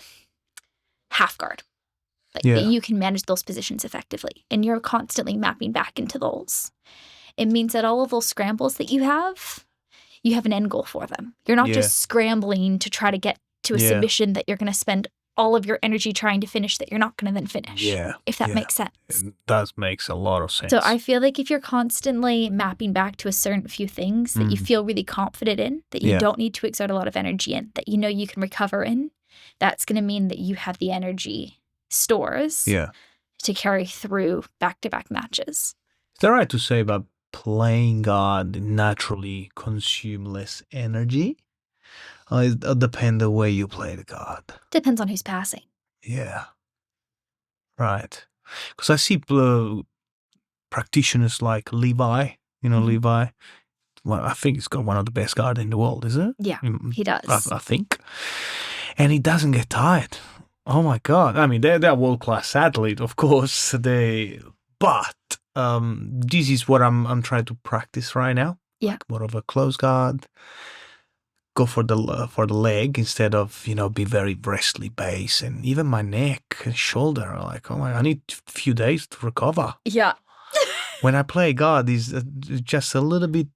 half guard, that you can manage those positions effectively, and you're constantly mapping back into those, it means that all of those scrambles that you have an end goal for them. You're not just scrambling to try to get to a submission that you're going to spend all of your energy trying to finish that you're not going to then finish. If that makes sense. It does makes a lot of sense. So I feel like if you're constantly mapping back to a certain few things that you feel really confident in, that you don't need to exert a lot of energy in, that you know you can recover in, that's going to mean that you have the energy stores to carry through back-to-back matches. Is that right to say about playing guard naturally consume less energy? Or it depends the way you play the guard? Depends on who's passing. Yeah. Right. Because I see practitioners like Levi, Levi. Well, I think he's got one of the best guard in the world, isn't it? Yeah, he does. I think. And he doesn't get tired. Oh my God. I mean, they're world-class athlete, of course. But this is what I'm trying to practice right now. Yeah. Like more of a close guard. Go for the leg instead of, be very wrestly base, and even my neck and shoulder are like, oh my, I need a few days to recover. Yeah. When I play guard, is just a little bit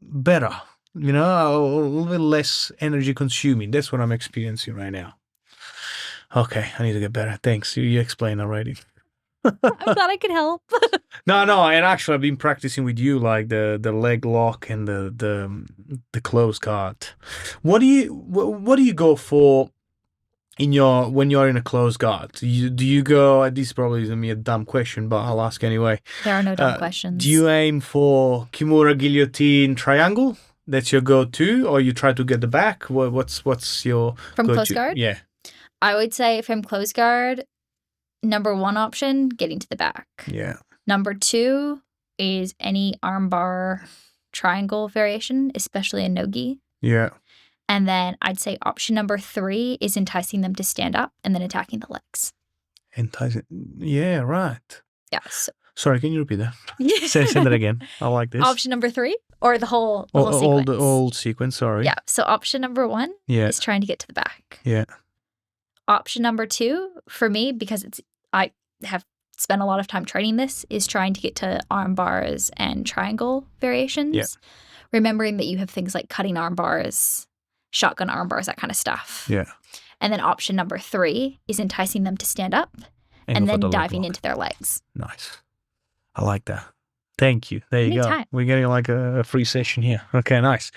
better, a little bit less energy consuming. That's what I'm experiencing right now. Okay, I need to get better. Thanks. You explained already. I'm glad I could help. No, and actually I've been practicing with you like the leg lock and the close guard. What do you go for when you're in a close guard? Do you go, this probably is a dumb question, but I'll ask anyway. There are no dumb questions. Do you aim for Kimura, guillotine, triangle? That's your go-to, or you try to get the back? What's your from go-to? Close guard? Yeah. I would say from close guard, number one option, getting to the back. Yeah. Number two is any armbar triangle variation, especially a no-gi. Yeah. And then I'd say option number three is enticing them to stand up and then attacking the legs. Enticing. Yeah, right. Yeah. So. Sorry, can you repeat that? Say that again. I like this. Option number three, or the whole sequence? The whole sequence, sorry. Yeah. So option number one is trying to get to the back. Yeah. Option number two, for me, because I have spent a lot of time training this, is trying to get to arm bars and triangle variations. Yeah. Remembering that you have things like cutting arm bars, shotgun arm bars, that kind of stuff. Yeah. And then option number three is enticing them to stand up and then diving into their legs. Nice. I like that. Thank you. There you go. We're getting like a free session here. Okay, nice.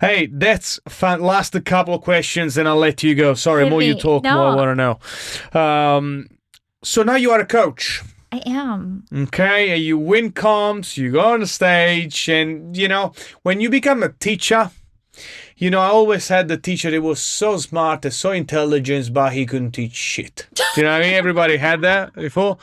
Hey, that's fun. Last a couple of questions and I'll let you go. Sorry, more you talk, more I want to know. So now you are a coach. I am. Okay, and you win comps, you go on the stage, and when you become a teacher, I always had the teacher that was so smart and so intelligent, but he couldn't teach shit. Do you know what I mean? Everybody had that before.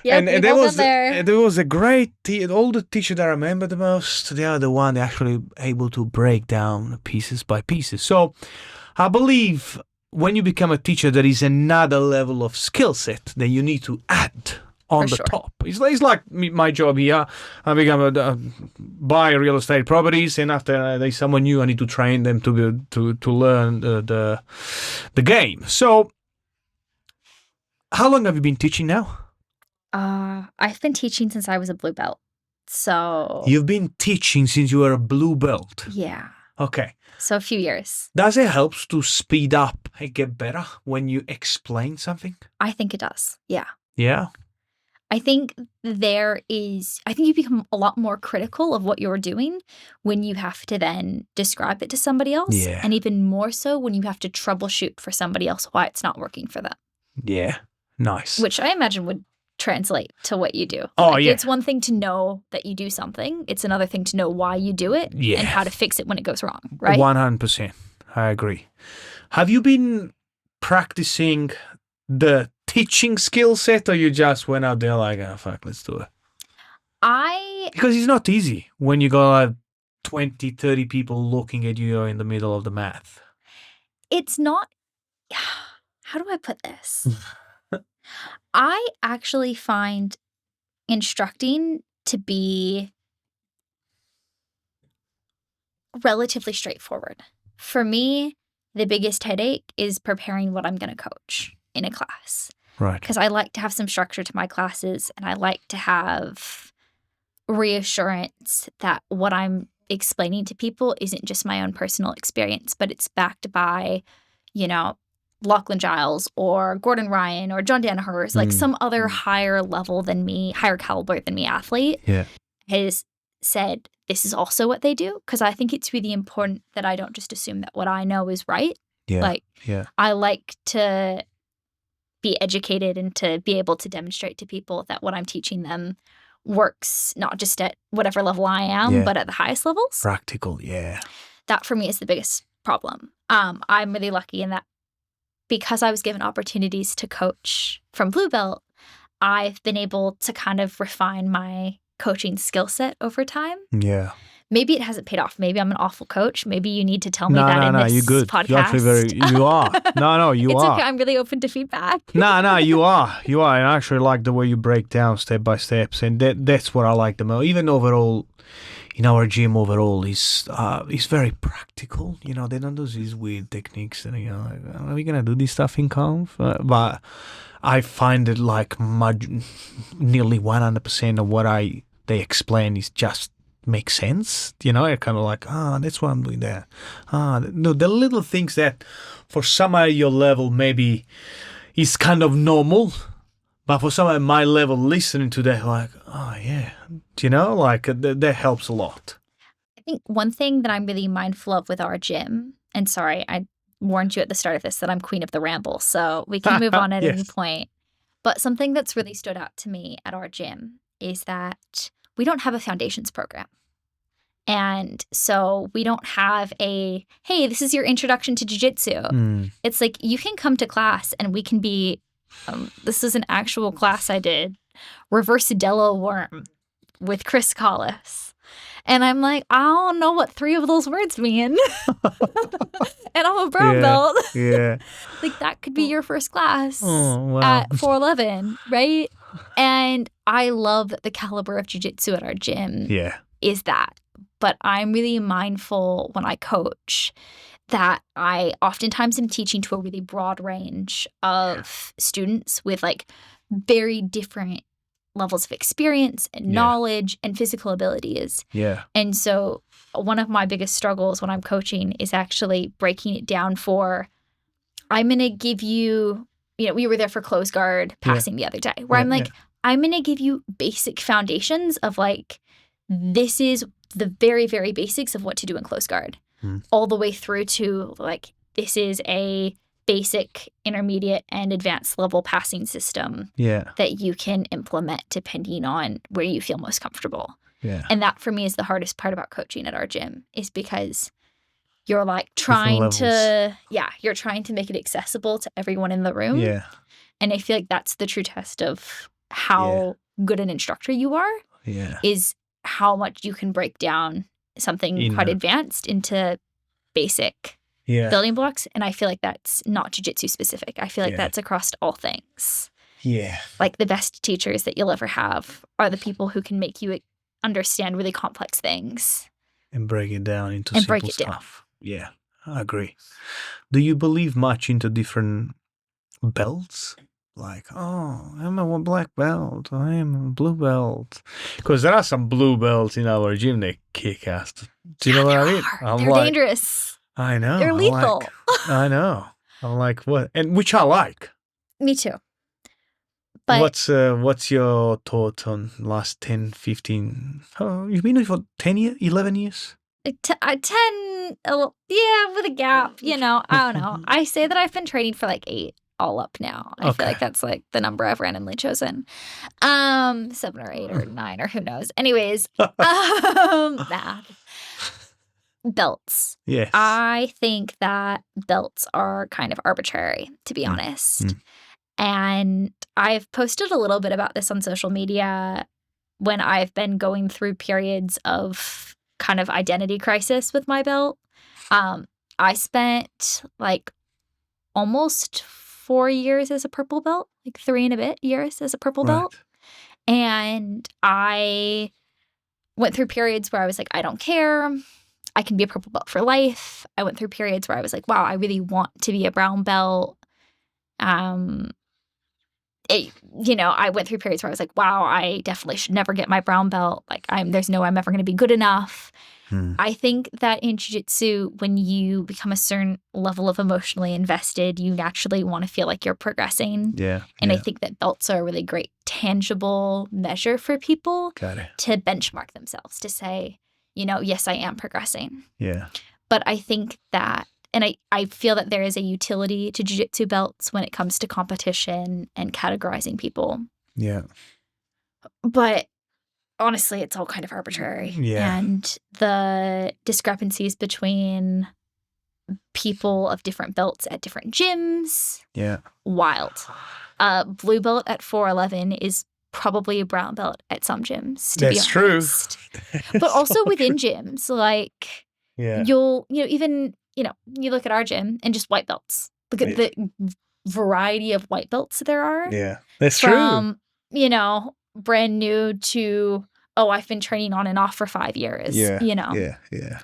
Yep, And there was there was a great all the teacher that I remember the most. They are the one that actually able to break down pieces by pieces. So I believe when you become a teacher, there is another level of skill set that you need to add on the top. It's like my job here. I become buy real estate properties, and after there's someone new, I need to train them to learn the game. So, how long have you been teaching now? I've been teaching since I was a blue belt. So you've been teaching since you were a blue belt. Yeah. Okay. So a few years. Does it help to speed up and get better when you explain something? I think it does. Yeah. Yeah. I think you become a lot more critical of what you're doing when you have to then describe it to somebody else. Yeah. And even more so when you have to troubleshoot for somebody else why it's not working for them. Yeah. Nice. Which I imagine would translate to what you do. Oh, yeah. It's one thing to know that you do something. It's another thing to know why you do it and how to fix it when it goes wrong, right? 100%. I agree. Have you been practicing the teaching skill set, or you just went out there like, oh, fuck, let's do it? Because it's not easy when you got 20, 30 people looking at you in the middle of the math. It's not... How do I put this? I actually find instructing to be relatively straightforward. For me, the biggest headache is preparing what I'm going to coach in a class. Right. Because I like to have some structure to my classes, and I like to have reassurance that what I'm explaining to people isn't just my own personal experience, but it's backed by, Lachlan Giles or Gordon Ryan or John Danaher's, like some other higher level than me, higher caliber than me athlete has said this is also what they do. Because I think it's really important that I don't just assume that what I know is right. I like to be educated and to be able to demonstrate to people that what I'm teaching them works not just at whatever level I am, but at the highest levels. Practical, yeah. That for me is the biggest problem. I'm really lucky in that because I was given opportunities to coach from blue belt, I've been able to kind of refine my coaching skill set over time. Yeah. Maybe it hasn't paid off. Maybe I'm an awful coach. Maybe you need to tell me that in this you're good. podcast. You're actually you are. You it's are. Okay. I'm really open to feedback. No, you are. You are. I actually like the way you break down step by steps, and that's what I like the most. Even overall, in our gym overall, is very practical. They don't do these weird techniques, and like, are we gonna do this stuff in conf? But I find it like nearly 100% of what they explain is just makes sense. I kind of like, that's why I'm doing that. No, the little things that for somebody at your level maybe is kind of normal, but for somebody at my level listening to that, like, oh yeah, that helps a lot. I think one thing that I'm really mindful of with our gym, and sorry, I warned you at the start of this that I'm queen of the ramble, so we can move on at any point. But something that's really stood out to me at our gym is that we don't have a foundations program. And so we don't have hey, this is your introduction to Jiu Jitsu. It's like you can come to class and we can be, this is an actual class I did, reverse Dello worm with Chris Collis. And I'm like, I don't know what 3 of those words mean. And I'm a brown belt. Yeah. Like that could be your first class wow. at 411, right? And I love that the caliber of jiu-jitsu at our gym is that. But I'm really mindful when I coach that I oftentimes am teaching to a really broad range of students with like very different levels of experience and knowledge and physical abilities. Yeah. And so one of my biggest struggles when I'm coaching is actually breaking it down for, I'm going to give you, we were there for close guard passing the other day, where I'm like, I'm going to give you basic foundations of like, this is the very, very basics of what to do in close guard, all the way through to like, this is a basic, intermediate, and advanced level passing system that you can implement depending on where you feel most comfortable. Yeah. And that for me is the hardest part about coaching at our gym, is because you're like trying to make it accessible to everyone in the room. Yeah. And I feel like that's the true test of how good an instructor you are. Yeah. Is how much you can break down something quite advanced into basic building blocks. And I feel like that's not jiu-jitsu specific. I feel like that's across all things. Yeah. Like the best teachers that you'll ever have are the people who can make you understand really complex things. And break it down into simple stuff. Yeah, I agree. Do you believe much into different belts? Like, oh, I'm a black belt, I am a blue belt. Because there are some blue belts in our gym, they kick ass. Do you know what I mean? They're dangerous. I know. They're lethal. I know. I'm like, what? And which I like. Me too. But what's your thought on last 10, 15? Oh, you've been here for 10 years, 11 years? 10, with a gap, I don't know. I say that I've been training for like 8 all up now. I feel like that's like the number I've randomly chosen. 7 or 8 or 9 or who knows. Anyways, math. Belts. Yes. I think that belts are kind of arbitrary, to be honest. And I've posted a little bit about this on social media when I've been going through periods of kind of identity crisis with my belt. I spent like almost 4 years as a purple belt, like 3 and a bit years as a purple belt. And I went through periods where I was like, I don't care. I can be a purple belt for life. I went through periods where I was like, wow, I really want to be a brown belt. I went through periods where I was like, wow, I definitely should never get my brown belt. Like, there's no way I'm ever going to be good enough. I think that in jiu-jitsu, when you become a certain level of emotionally invested, you naturally want to feel like you're progressing. Yeah. And I think that belts are a really great tangible measure for people to benchmark themselves, to say, yes, I am progressing. Yeah. But I think that, and I feel that there is a utility to jiu-jitsu belts when it comes to competition and categorizing people. Yeah. But honestly, it's all kind of arbitrary. Yeah. And the discrepancies between people of different belts at different gyms, wild. Blue belt at 411 is probably a brown belt at some gyms, to be honest. That's true. But also within gyms, like, you'll, even, you look at our gym and just white belts. Look at the variety of white belts there are. Yeah, that's true. Brand new to, I've been training on and off for 5 years. Yeah.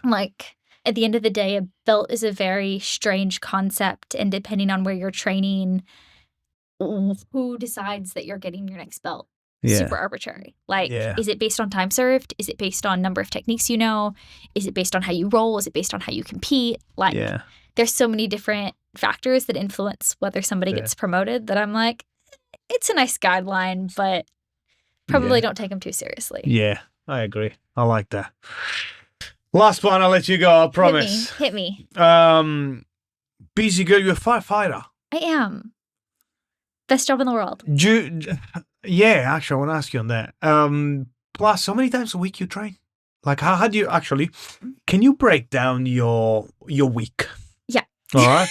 Like, at the end of the day, a belt is a very strange concept. And depending on where you're training, who decides that you're getting your next belt? Super arbitrary. Like, is it based on time served? Is it based on number of techniques you know? Is it based on how you roll? Is it based on how you compete? Like, there's so many different factors that influence whether somebody gets promoted that I'm like, it's a nice guideline, but probably don't take them too seriously. Yeah, I agree. I like that. Last one, I'll let you go, I promise. Hit me. Busy girl, you're a firefighter. I am. Best job in the world. Actually, I want to ask you on that. Plus, how many times a week you train? Like, how do you actually, can you break down your week? Yeah. All right.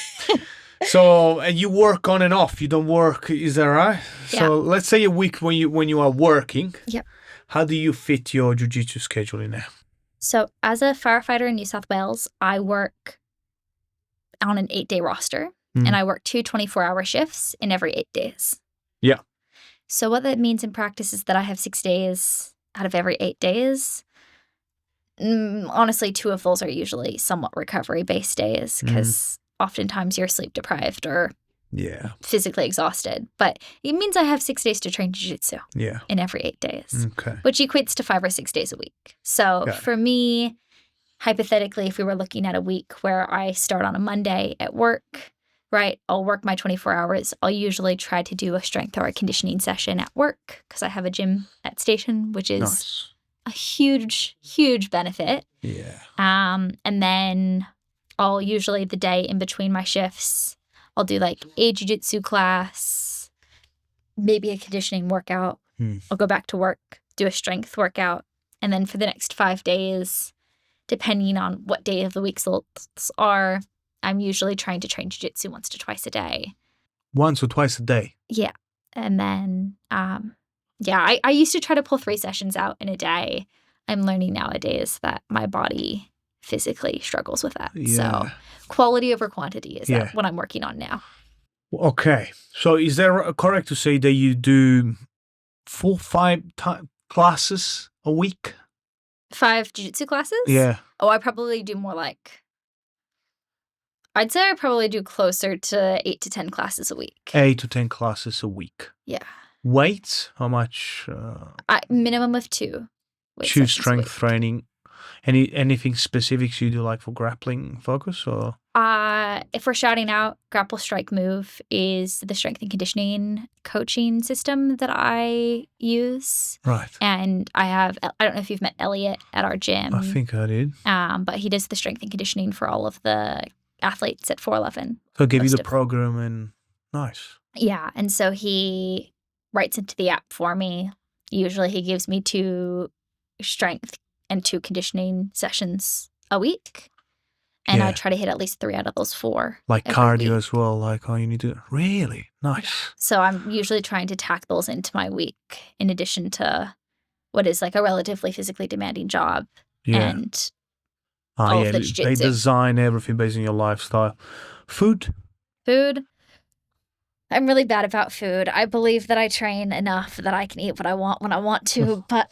So, and you work on and off. You don't work, is that right? Yeah. So, let's say a week when you are working. Yep. How do you fit your jiu-jitsu schedule in there? So, as a firefighter in New South Wales, I work on an 8-day roster, and I work 2 24-hour shifts in every 8 days. Yeah. So, what that means in practice is that I have 6 days out of every 8 days. Honestly, 2 of those are usually somewhat recovery-based days because oftentimes you're sleep deprived or physically exhausted. But it means I have 6 days to train jiu-jitsu in every 8 days, which equates to 5 or 6 days a week. So for me, hypothetically, if we were looking at a week where I start on a Monday at work, right, I'll work my 24 hours. I'll usually try to do a strength or a conditioning session at work because I have a gym at station, which is a huge, huge benefit. Yeah. And then I'll usually, the day in between my shifts, I'll I'll do like a Jiu Jitsu class, maybe a conditioning workout. I'll go back to work, do a strength workout. And then for the next 5 days, depending on what day of the week results are, I'm usually trying to train Jiu Jitsu once to twice a day. Once or twice a day? Yeah. And then, I used to try to pull 3 sessions out in a day. I'm learning nowadays that my body physically struggles with that. Yeah. So quality over quantity is what I'm working on now. Okay. So is there correct to say that you do 5 classes a week? 5 jiu-jitsu classes? Yeah. Oh, I probably do more like, I'd say I probably do closer to 8 to 10 classes a week. 8 to 10 classes a week. Yeah. Weights? How much? Minimum of 2. 2 strength training. Anything specific you do, like for grappling focus, or? If we're shouting out, Grapple Strike Move is the strength and conditioning coaching system that I use. Right. And I don't know if you've met Elliot at our gym. I think I did. But he does the strength and conditioning for all of the athletes at 411. So give you the program and nice. Yeah. And so he writes into the app for me. Usually he gives me 2 strength and 2 conditioning sessions a week. And I try to hit at least 3 out of those 4. Like cardio as well, like you need to, really? Nice. So I'm usually trying to tack those into my week in addition to what is like a relatively physically demanding job. Yeah. And all of the jiu-jitsu. They design everything based on your lifestyle. Food? I'm really bad about food. I believe that I train enough that I can eat what I want when I want to, but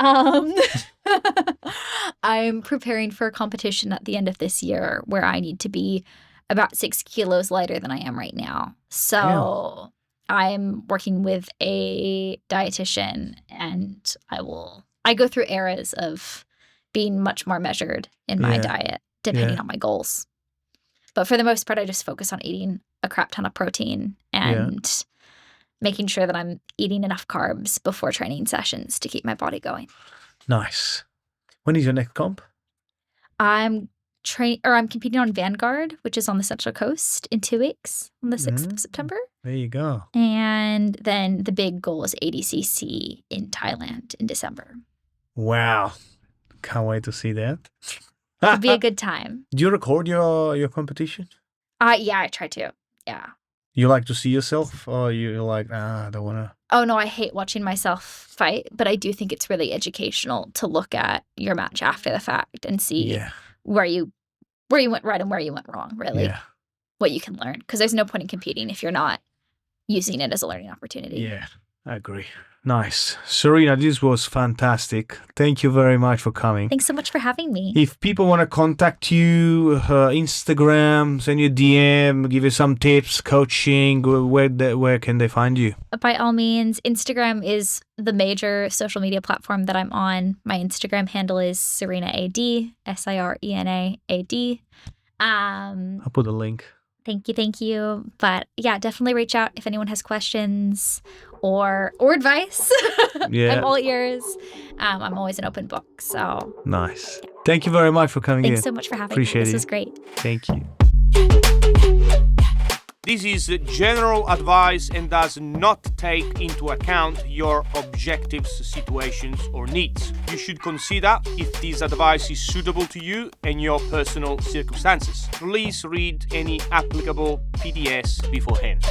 I'm preparing for a competition at the end of this year where I need to be about 6 kilos lighter than I am right now. So I'm working with a dietitian, and I go through eras of being much more measured in my diet, depending on my goals. But for the most part, I just focus on eating a crap ton of protein and making sure that I'm eating enough carbs before training sessions to keep my body going. Nice. When is your next comp? I'm competing on Vanguard, which is on the Central Coast, in 2 weeks, on the 6th of September. There you go. And then the big goal is ADCC in Thailand in December. Wow. Can't wait to see that. It'll be a good time. Do you record your competition? Yeah, I try to. Yeah. You like to see yourself, or you're like, I don't want to? Oh, no, I hate watching myself fight, but I do think it's really educational to look at your match after the fact and see where you went right and where you went wrong, really. Yeah. What you can learn. Because there's no point in competing if you're not using it as a learning opportunity. Yeah, I agree. Nice. Sirena, this was fantastic. Thank you very much for coming. Thanks so much for having me. If people want to contact you, Instagram, send you a DM, give you some tips, coaching, where can they find you? By all means, Instagram is the major social media platform that I'm on. My Instagram handle is Sirena AD, SIRENAAD. I'll put a link. Thank you. But yeah, definitely reach out if anyone has questions or advice. I'm all ears. I'm always an open book. So nice. Thank you very much for coming in. Thanks so much for having me. This was great. Thank you. This is general advice and does not take into account your objectives, situations, or needs. You should consider if this advice is suitable to you and your personal circumstances. Please read any applicable PDS beforehand.